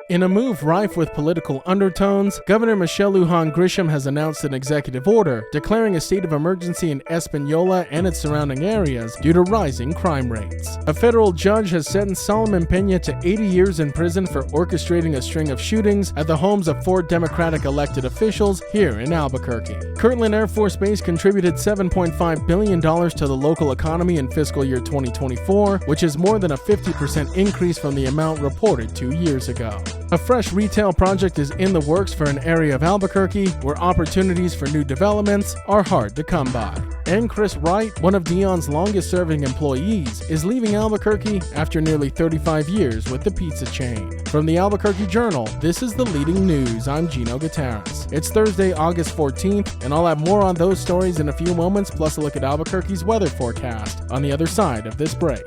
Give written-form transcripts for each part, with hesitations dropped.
In a move rife with political undertones, Governor Michelle Lujan Grisham has announced an executive order declaring a state of emergency in Española and its surrounding areas due to rising crime rates. A federal judge has sentenced Solomon Peña to 80 years in prison for orchestrating a string of shootings at the homes of 4 Democratic elected officials here in Albuquerque. Kirtland Air Force Base contributed $7.5 billion to the local economy in fiscal year 2024, which is more than a 50% increase from the amount reported 2 years ago. A fresh retail project is in the works for an area of Albuquerque where opportunities for new developments are hard to come by. And Chris Wright, one of Dion's longest-serving employees, is leaving Albuquerque after nearly 35 years with the pizza chain. From the Albuquerque Journal, this is the leading news. I'm Gino Gutierrez. It's Thursday, August 14th, and I'll have more on those stories in a few moments, plus a look at Albuquerque's weather forecast on the other side of this break.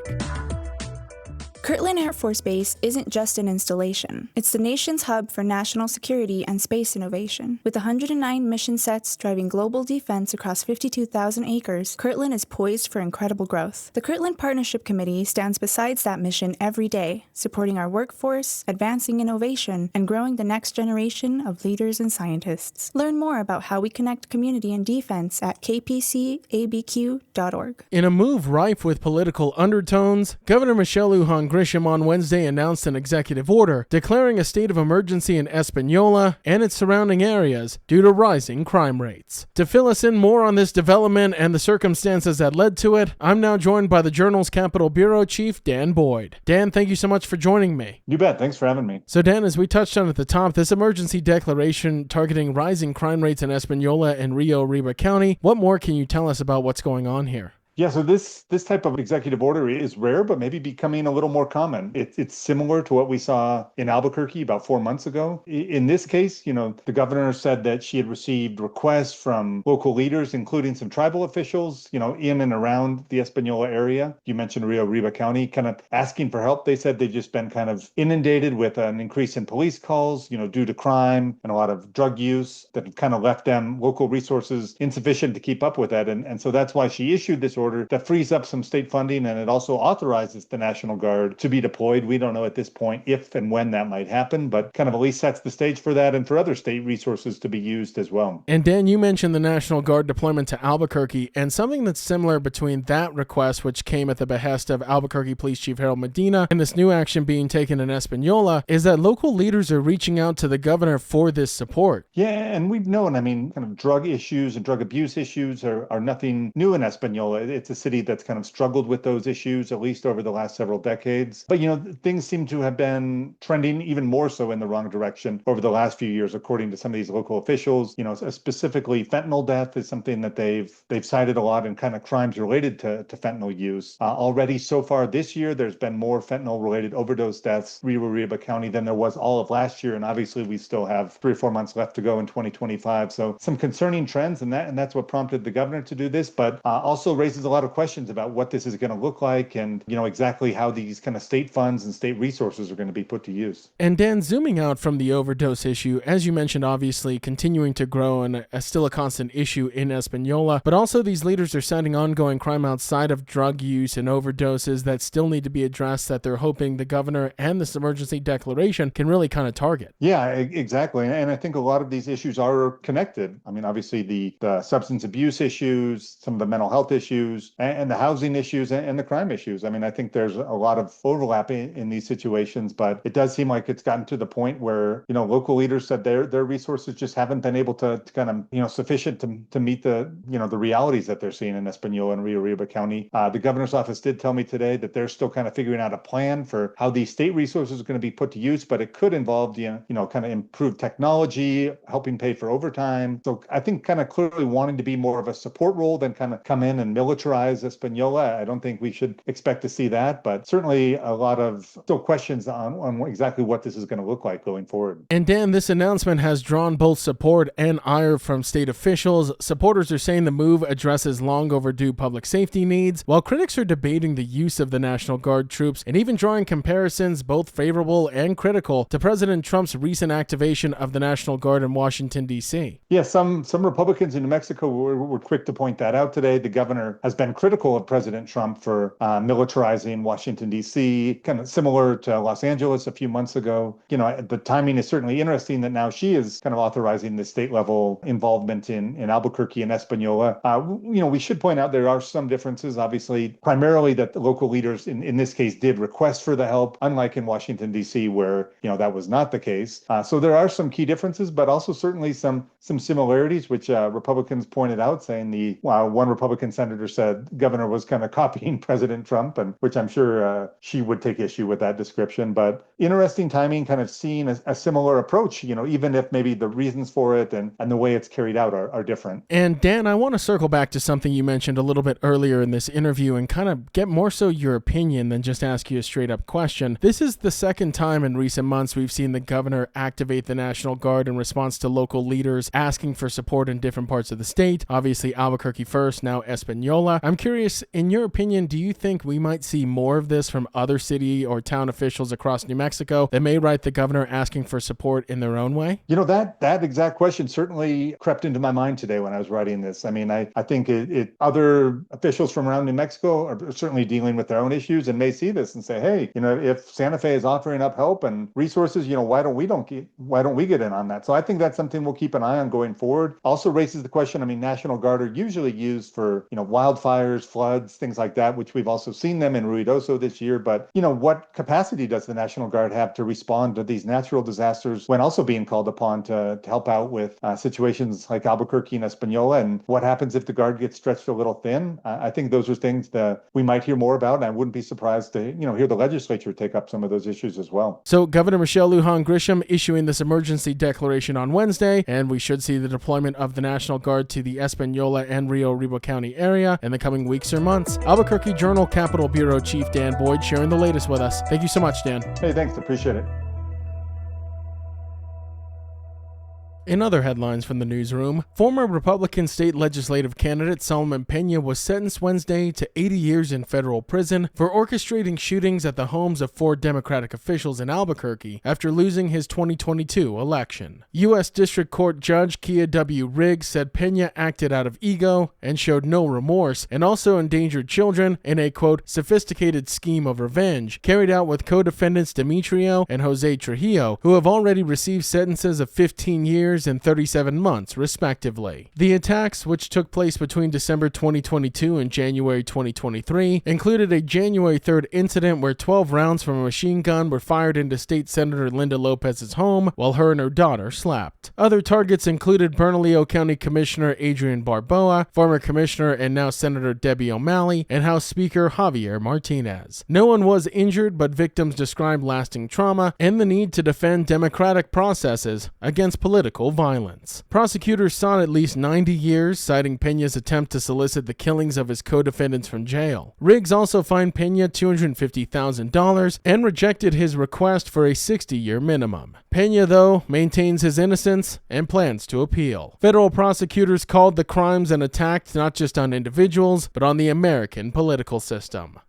Kirtland Air Force Base isn't just an installation. It's the nation's hub for national security and space innovation. With 109 mission sets driving global defense across 52,000 acres, Kirtland is poised for incredible growth. The Kirtland Partnership Committee stands beside that mission every day, supporting our workforce, advancing innovation, and growing the next generation of leaders and scientists. Learn more about how we connect community and defense at kpcabq.org. In a move rife with political undertones, Governor Michelle Lujan Grisham on Wednesday announced an executive order declaring a state of emergency in Española and its surrounding areas due to rising crime rates. To fill us in more on this development and the circumstances that led to it, I'm now joined by the Journal's Capitol Bureau Chief, Dan Boyd. Dan, thank you so much for joining me. You bet. Thanks for having me. So Dan, as we touched on at the top, this emergency declaration targeting rising crime rates in Española and Rio Arriba County, what more can you tell us about what's going on here? Yeah, so this type of executive order is rare, but maybe becoming a little more common. It's similar to what we saw in Albuquerque about 4 months ago. In this case, the governor said that she had received requests from local leaders, including some tribal officials, in and around the Española area. You mentioned Rio Arriba County, kind of asking for help. They said they've just been kind of inundated with an increase in police calls, due to crime and a lot of drug use that kind of left them local resources insufficient to keep up with that. And so that's why she issued this order that frees up some state funding, and it also authorizes the National Guard to be deployed. We don't know at this point if and when that might happen, but kind of at least sets the stage for that and for other state resources to be used as well. And Dan, you mentioned the National Guard deployment to Albuquerque, and something that's similar between that request, which came at the behest of Albuquerque Police Chief Harold Medina, and this new action being taken in Española, is that local leaders are reaching out to the governor for this support. Yeah, and we've known, kind of drug issues and drug abuse issues are nothing new in Española. It's a city that's kind of struggled with those issues, at least over the last several decades. But, things seem to have been trending even more so in the wrong direction over the last few years, according to some of these local officials. Specifically fentanyl death is something that they've cited a lot in kind of crimes related to fentanyl use. Already so far this year, there's been more fentanyl-related overdose deaths in Rio Arriba County than there was all of last year. And obviously, we still have 3 or 4 months left to go in 2025. So some concerning trends, and that's what prompted the governor to do this, but also raises a lot of questions about what this is going to look like and, exactly how these kind of state funds and state resources are going to be put to use. And Dan, zooming out from the overdose issue, as you mentioned, obviously continuing to grow and still a constant issue in Española, but also these leaders are citing ongoing crime outside of drug use and overdoses that still need to be addressed that they're hoping the governor and this emergency declaration can really kind of target. Yeah, exactly. And I think a lot of these issues are connected. Obviously the substance abuse issues, some of the mental health issues, and the housing issues and the crime issues. I think there's a lot of overlap in these situations, but it does seem like it's gotten to the point where, local leaders said their resources just haven't been able to kind of, sufficient to meet the realities that they're seeing in Española and Rio Arriba County. The governor's office did tell me today that they're still kind of figuring out a plan for how these state resources are going to be put to use, but it could involve, kind of improved technology, helping pay for overtime. So I think kind of clearly wanting to be more of a support role than kind of come in and militarize Española. I don't think we should expect to see that, but certainly a lot of still questions on exactly what this is going to look like going forward. And Dan, this announcement has drawn both support and ire from state officials. Supporters are saying the move addresses long overdue public safety needs, while critics are debating the use of the National Guard troops and even drawing comparisons, both favorable and critical, to President Trump's recent activation of the National Guard in Washington, D.C. Yeah, some Republicans in New Mexico were quick to point that out today. The governor has has been critical of President Trump for militarizing Washington, D.C., kind of similar to Los Angeles a few months ago. The timing is certainly interesting that now she is kind of authorizing the state level involvement in Albuquerque and Española. We should point out there are some differences, obviously, primarily that the local leaders in this case did request for the help, unlike in Washington, D.C., where, that was not the case. So there are some key differences, but also certainly some similarities, which Republicans pointed out, saying one Republican senator said governor was kind of copying President Trump, and which I'm sure she would take issue with that description. But interesting timing, kind of seeing a similar approach, even if maybe the reasons for it and the way it's carried out are different. And Dan, I want to circle back to something you mentioned a little bit earlier in this interview and kind of get more so your opinion than just ask you a straight up question. This is the second time in recent months we've seen the governor activate the National Guard in response to local leaders asking for support in different parts of the state. Obviously Albuquerque first, now Española. I'm curious, in your opinion, do you think we might see more of this from other city or town officials across New Mexico that may write the governor asking for support in their own way? That exact question certainly crept into my mind today when I was writing this. I mean, I think other officials from around New Mexico are certainly dealing with their own issues and may see this and say, hey, if Santa Fe is offering up help and resources, why don't we get in on that? So I think that's something we'll keep an eye on going forward. Also raises the question, National Guard are usually used for, wildfires, floods, things like that, which we've also seen them in Ruidoso this year. But, what capacity does the National Guard have to respond to these natural disasters when also being called upon to help out with situations like Albuquerque and Española? And what happens if the Guard gets stretched a little thin? I think those are things that we might hear more about, and I wouldn't be surprised to, hear the legislature take up some of those issues as well. So Governor Michelle Lujan Grisham issuing this emergency declaration on Wednesday, and we should see the deployment of the National Guard to the Española and Rio Arriba County area in the coming weeks or months. Albuquerque Journal Capitol Bureau Chief Dan Boyd sharing the latest with us. Thank you so much, Dan. Hey, thanks. Appreciate it. In other headlines from the newsroom, former Republican state legislative candidate Solomon Peña was sentenced Wednesday to 80 years in federal prison for orchestrating shootings at the homes of 4 Democratic officials in Albuquerque after losing his 2022 election. U.S. District Court Judge Kia W. Riggs said Peña acted out of ego and showed no remorse, and also endangered children in a, quote, sophisticated scheme of revenge carried out with co-defendants Demetrio and Jose Trujillo, who have already received sentences of 15 years and 37 months, respectively. The attacks, which took place between December 2022 and January 2023, included a January 3rd incident where 12 rounds from a machine gun were fired into State Senator Linda Lopez's home while her and her daughter slept. Other targets included Bernalillo County Commissioner Adrian Barboa, former Commissioner and now Senator Debbie O'Malley, and House Speaker Javier Martinez. No one was injured, but victims described lasting trauma and the need to defend democratic processes against political violence. Prosecutors sought at least 90 years, citing Peña's attempt to solicit the killings of his co-defendants from jail. Riggs also fined Peña $250,000 and rejected his request for a 60-year minimum. Peña, though, maintains his innocence and plans to appeal. Federal prosecutors called the crimes an attack not just on individuals, but on the American political system.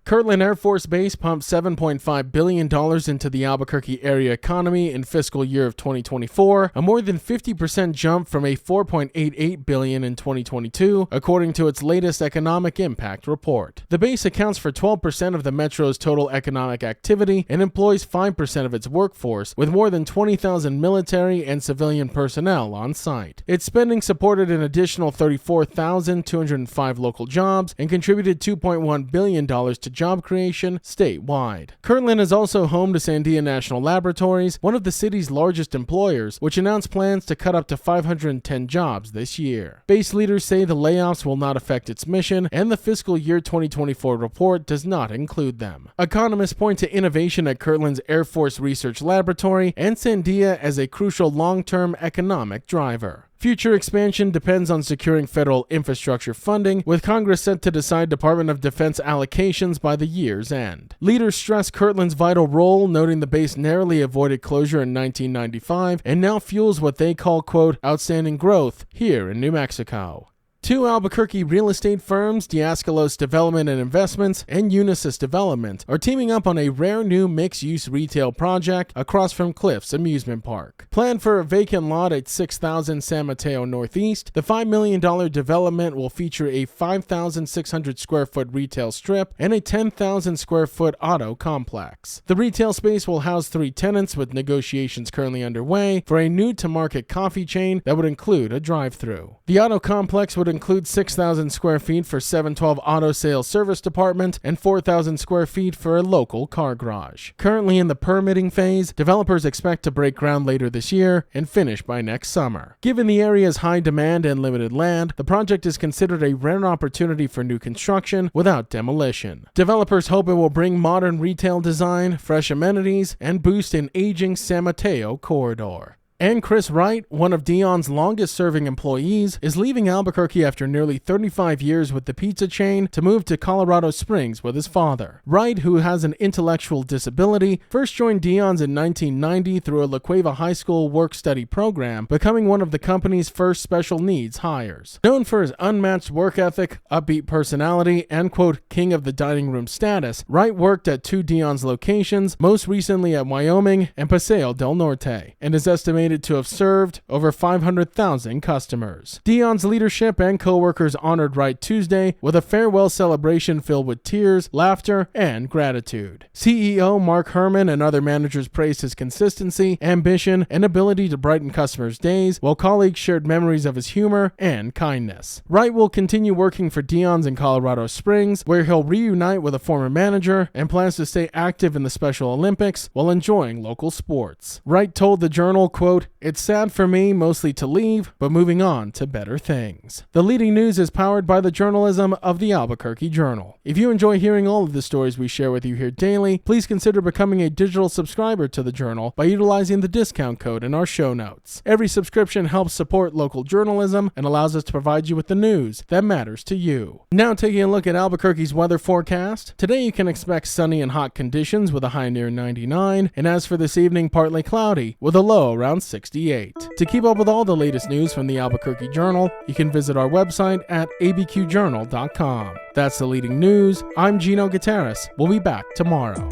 Kirtland Air Force Base pumped $7.5 billion into the Albuquerque area economy in fiscal year of 2024, a more than 50% jump from a $4.88 billion in 2022, according to its latest economic impact report. The base accounts for 12% of the metro's total economic activity and employs 5% of its workforce, with more than 20,000 military and civilian personnel on site. Its spending supported an additional 34,205 local jobs and contributed $2.1 billion to job creation statewide. Kirtland is also home to Sandia National Laboratories, one of the city's largest employers, which announced plans to cut up to 510 jobs this year. Base leaders say the layoffs will not affect its mission, and the fiscal year 2024 report does not include them. Economists point to innovation at Kirtland's Air Force Research Laboratory and Sandia as a crucial long-term economic driver. Future expansion depends on securing federal infrastructure funding, with Congress set to decide Department of Defense allocations by the year's end. Leaders stress Kirtland's vital role, noting the base narrowly avoided closure in 1995 and now fuels what they call, quote, outstanding growth here in New Mexico. Two Albuquerque real estate firms, Diascalos Development and Investments and Unisys Development, are teaming up on a rare new mixed-use retail project across from Cliffs Amusement Park. Planned for a vacant lot at 6000 San Mateo Northeast, the $5 million development will feature a 5,600 square foot retail strip and a 10,000 square foot auto complex. The retail space will house 3 tenants, with negotiations currently underway for a new-to-market coffee chain that would include a drive-thru. The auto complex would include 6,000 square feet for 712 Auto Sales Service Department and 4,000 square feet for a local car garage. Currently in the permitting phase, developers expect to break ground later this year and finish by next summer. Given the area's high demand and limited land, the project is considered a rare opportunity for new construction without demolition. Developers hope it will bring modern retail design, fresh amenities, and boost an aging San Mateo corridor. And Chris Wright, one of Dion's longest-serving employees, is leaving Albuquerque after nearly 35 years with the pizza chain to move to Colorado Springs with his father. Wright, who has an intellectual disability, first joined Dion's in 1990 through a La Cueva High School work-study program, becoming one of the company's first special needs hires. Known for his unmatched work ethic, upbeat personality, and quote, king of the dining room status, Wright worked at 2 Dion's locations, most recently at Wyoming and Paseo del Norte, and is estimated to have served over 500,000 customers. Dion's leadership and co-workers honored Wright Tuesday with a farewell celebration filled with tears, laughter, and gratitude. CEO Mark Herman and other managers praised his consistency, ambition, and ability to brighten customers' days, while colleagues shared memories of his humor and kindness. Wright will continue working for Dion's in Colorado Springs, where he'll reunite with a former manager and plans to stay active in the Special Olympics while enjoying local sports. Wright told the Journal, quote, "It's sad for me mostly to leave, but moving on to better things." The leading news is powered by the journalism of the Albuquerque Journal. If you enjoy hearing all of the stories we share with you here daily, please consider becoming a digital subscriber to the Journal by utilizing the discount code in our show notes. Every subscription helps support local journalism and allows us to provide you with the news that matters to you. Now taking a look at Albuquerque's weather forecast. Today you can expect sunny and hot conditions with a high near 99, and as for this evening, partly cloudy with a low around 68. To keep up with all the latest news from the Albuquerque Journal, you can visit our website at abqjournal.com. That's the leading news. I'm Gino Gutierrez. We'll be back tomorrow.